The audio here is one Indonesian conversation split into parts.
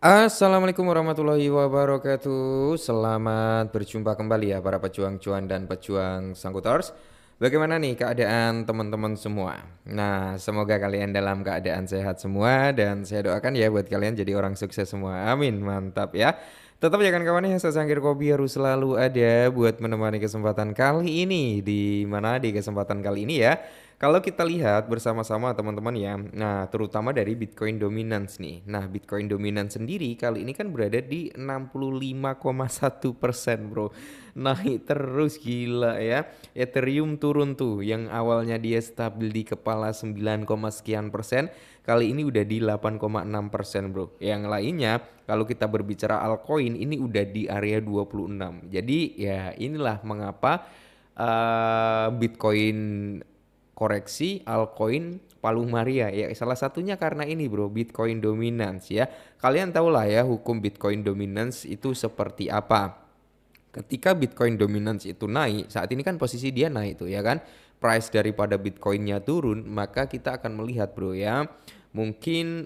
Assalamualaikum warahmatullahi wabarakatuh. Selamat berjumpa kembali ya para pejuang cuan dan pejuang Sangkutors. Bagaimana nih keadaan teman-teman semua? Nah, semoga kalian dalam keadaan sehat semua dan saya doakan ya buat kalian jadi orang sukses semua. Amin, mantap ya. Tetap jangan kawan ya, secangkir kopi harus selalu ada buat menemani kesempatan kali ini. Di mana di kesempatan kali ini ya? Kalau kita lihat bersama-sama teman-teman ya, nah terutama dari Bitcoin Dominance nih. Nah Bitcoin Dominance sendiri kali ini kan berada di 65,1% bro. Naik terus gila ya. Ethereum turun tuh, yang awalnya dia stabil di kepala 9, sekian persen. Kali ini udah di 8,6% bro. Yang lainnya kalau kita berbicara altcoin ini udah di area 26. Jadi ya inilah mengapa Bitcoin koreksi, altcoin Palu Maria ya, salah satunya karena ini bro, Bitcoin dominance ya. Kalian tahu lah ya hukum Bitcoin dominance itu seperti apa. Ketika Bitcoin dominance itu naik, saat ini kan posisi dia naik tuh ya kan, price daripada Bitcoinnya turun, maka kita akan melihat bro ya, mungkin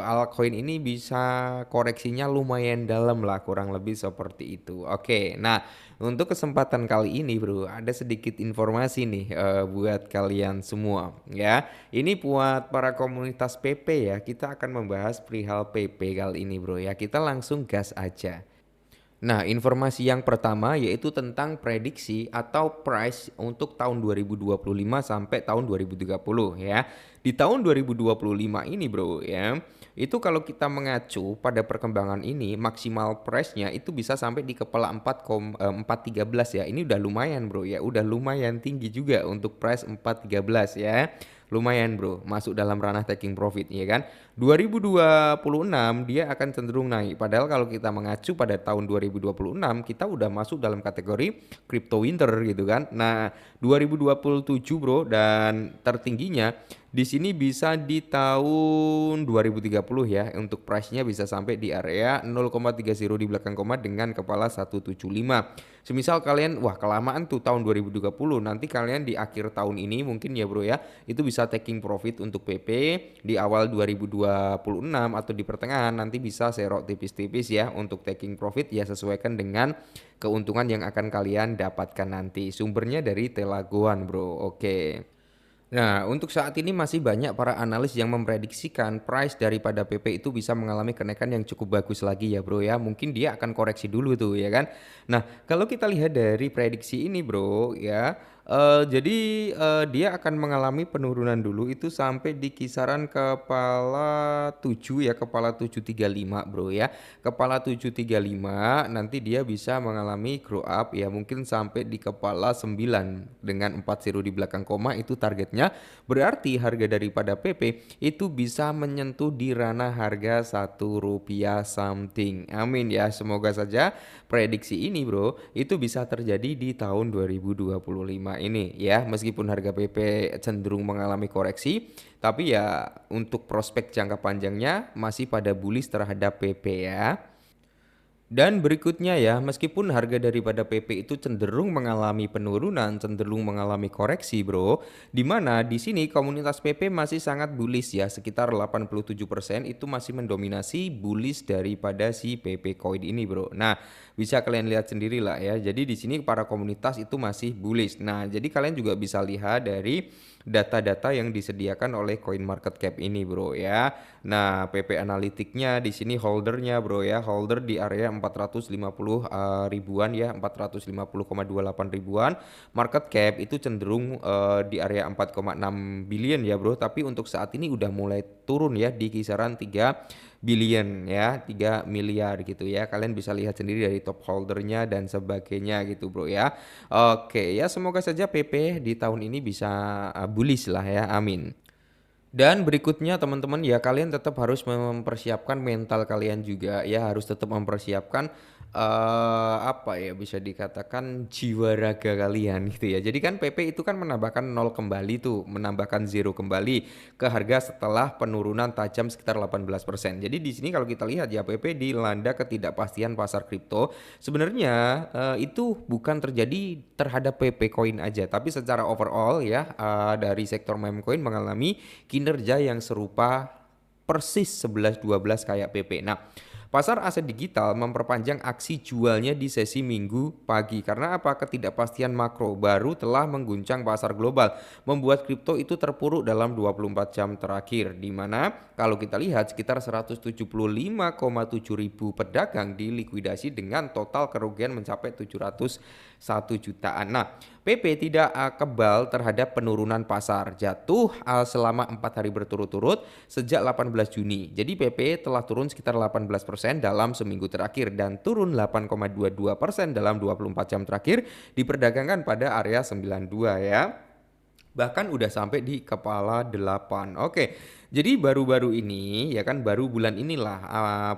altcoin ini bisa koreksinya lumayan dalam lah, kurang lebih seperti itu. Oke, nah untuk kesempatan kali ini bro, ada sedikit informasi nih buat kalian semua ya. Ini buat para komunitas PP ya, kita akan membahas perihal PP kali ini bro ya. Kita langsung gas aja. Nah, informasi yang pertama yaitu tentang prediksi atau price untuk tahun 2025 sampai tahun 2030 ya. Di tahun 2025 ini bro ya, itu kalau kita mengacu pada perkembangan ini maksimal price-nya itu bisa sampai di kepala 4,413 ya. Ini udah lumayan bro ya, udah lumayan tinggi juga untuk price 413 ya. Lumayan bro, masuk dalam ranah taking profit ya kan. 2026 dia akan cenderung naik. Padahal kalau kita mengacu pada tahun 2026 kita udah masuk dalam kategori crypto winter gitu kan. Nah, 2027 bro, dan tertingginya di sini bisa di tahun 2030 ya. Untuk price-nya bisa sampai di area 0,30 di belakang koma dengan kepala 175. Semisal kalian wah kelamaan tuh tahun 2030, nanti kalian di akhir tahun ini mungkin ya bro ya, itu bisa taking profit untuk PP di awal 2026 atau di pertengahan nanti bisa serok tipis-tipis ya untuk taking profit ya, sesuaikan dengan keuntungan yang akan kalian dapatkan nanti. Sumbernya dari Telagoan bro. Oke. Nah, untuk saat ini masih banyak para analis yang memprediksikan price daripada PP itu bisa mengalami kenaikan yang cukup bagus lagi ya bro ya. Mungkin dia akan koreksi dulu tuh ya kan. Nah, kalau kita lihat dari prediksi ini bro ya, jadi dia akan mengalami penurunan dulu itu sampai di kisaran kepala 7 ya, kepala 735 bro ya. Kepala 735 nanti dia bisa mengalami grow up ya, mungkin sampai di kepala 9 dengan 40 di belakang koma, itu targetnya. Berarti harga daripada PP itu bisa menyentuh di ranah harga Rp1 something. Amin ya, semoga saja prediksi ini bro itu bisa terjadi di tahun 2025 ini ya. Meskipun harga PP cenderung mengalami koreksi, tapi ya untuk prospek jangka panjangnya masih pada bullish terhadap PP ya. Dan berikutnya ya, meskipun harga daripada PP itu cenderung mengalami penurunan, cenderung mengalami koreksi bro, di mana di sini komunitas PP masih sangat bullish ya, sekitar 87% itu masih mendominasi bullish daripada si PP coin ini bro. Nah, bisa kalian lihat sendiri lah ya, jadi di sini para komunitas itu masih bullish. Nah, jadi kalian juga bisa lihat dari data-data yang disediakan oleh CoinMarketCap ini bro ya. Nah, PP analitiknya di sini holdernya bro ya, holder di area 450 ribuan ya, 450,28 ribuan. Market cap itu cenderung di area 4,6 billion ya bro, tapi untuk saat ini udah mulai turun ya di kisaran 3 billion ya, 3 miliar gitu ya. Kalian bisa lihat sendiri dari top holdernya dan sebagainya gitu bro ya. Oke ya, semoga saja PP di tahun ini bisa bullish lah ya, amin. Dan berikutnya teman-teman ya, kalian tetap harus mempersiapkan mental kalian juga ya, harus tetap mempersiapkan apa ya, bisa dikatakan jiwa raga kalian gitu ya. Jadi kan PP itu kan menambahkan nol kembali tuh, menambahkan zero kembali ke harga setelah penurunan tajam sekitar 18%. Jadi di sini kalau kita lihat ya, PP dilanda ketidakpastian pasar kripto. Sebenarnya itu bukan terjadi terhadap PP coin aja, tapi secara overall ya, dari sektor meme coin mengalami kinerja yang serupa persis 11-12 kayak PP. Nah, Pasar aset digital memperpanjang aksi jualnya di sesi Minggu pagi. Karena apa? Ketidakpastian makro baru telah mengguncang pasar global, membuat kripto itu terpuruk dalam 24 jam terakhir, di mana kalau kita lihat sekitar 175,7 ribu pedagang dilikuidasi dengan total kerugian mencapai 701 jutaan. Nah, PP tidak kebal terhadap penurunan pasar, jatuh selama 4 hari berturut-turut sejak 18 Juni. Jadi PP telah turun sekitar 18% dalam seminggu terakhir dan turun 8,22% dalam 24 jam terakhir diperdagangkan pada area 92 ya. Bahkan udah sampai di kepala 8. Oke. Jadi baru-baru ini ya kan baru bulan inilah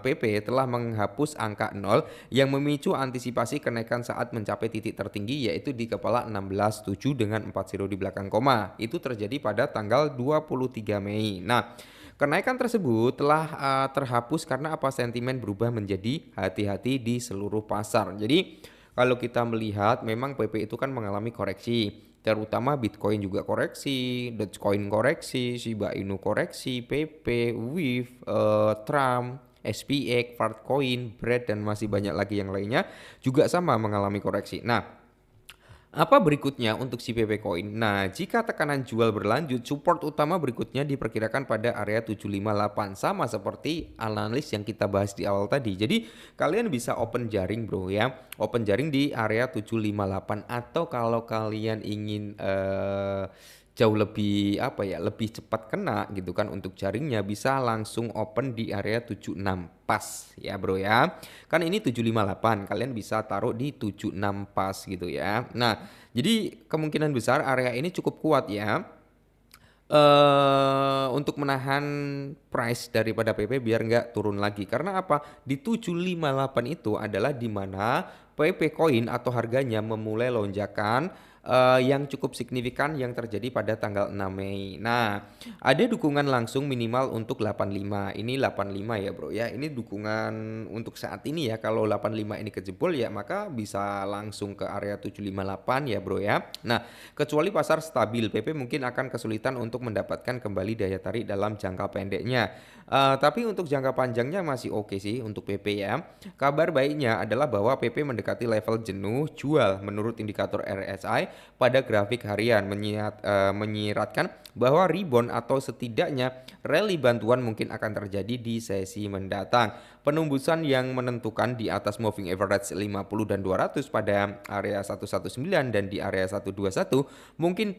PP telah menghapus angka 0 yang memicu antisipasi kenaikan saat mencapai titik tertinggi yaitu di kepala 16,7 dengan 40 di belakang koma. Itu terjadi pada tanggal 23 Mei. Nah, kenaikan tersebut telah terhapus karena apa? Sentimen berubah menjadi hati-hati di seluruh pasar. Jadi kalau kita melihat memang PP itu kan mengalami koreksi, terutama Bitcoin juga koreksi, Dogecoin koreksi, Shiba Inu koreksi, PP, WIF, Trump, SPX, Fartcoin, Bread dan masih banyak lagi yang lainnya juga sama mengalami koreksi. Nah, apa berikutnya untuk si PP Coin? Nah, jika tekanan jual berlanjut, support utama berikutnya diperkirakan pada area 758 sama seperti analis yang kita bahas di awal tadi. Jadi, kalian bisa open jaring, Bro ya. Open jaring di area 758 atau kalau kalian ingin jauh lebih apa ya, lebih cepat kena gitu kan untuk jaringnya bisa langsung open di area 76 pas ya bro ya. Kan ini 758, kalian bisa taruh di 76 pas gitu ya. Nah, jadi kemungkinan besar area ini cukup kuat ya. Untuk menahan price daripada PP biar nggak turun lagi. Karena apa? Di 758 itu adalah di mana PP Coin atau harganya memulai lonjakan yang cukup signifikan yang terjadi pada tanggal 6 Mei. Nah, ada dukungan langsung minimal untuk 85. Ini 85 ya, Bro ya. Ini dukungan untuk saat ini ya. Kalau 85 ini kejebol ya maka bisa langsung ke area 758 ya, Bro ya. Nah, kecuali pasar stabil, PP mungkin akan kesulitan untuk mendapatkan kembali daya tarik dalam jangka pendeknya. Tapi untuk jangka panjangnya masih oke sih untuk PP ya. Kabar baiknya adalah bahwa PP mendekati level jenuh jual menurut indikator RSI pada grafik harian menyiratkan bahwa rebound atau setidaknya rally bantuan mungkin akan terjadi di sesi mendatang. Penembusan yang menentukan di atas moving average 50 dan 200 pada area 119 dan di area 121 mungkin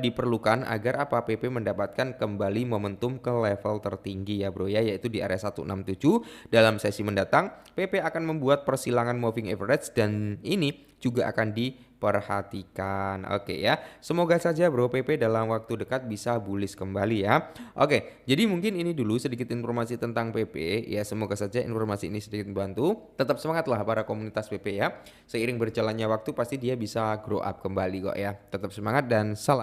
diperlukan agar apa PP mendapatkan kembali momentum ke level tertinggi ya bro ya, yaitu di area 167. Dalam sesi mendatang PP akan membuat persilangan moving average dan ini juga akan diperhatikan. Oke ya. Semoga saja Bro PP dalam waktu dekat bisa bullish kembali ya. Oke, jadi mungkin ini dulu sedikit informasi tentang PP ya. Semoga saja informasi ini sedikit membantu. Tetap semangatlah para komunitas PP ya. Seiring berjalannya waktu pasti dia bisa grow up kembali kok ya. Tetap semangat dan salam.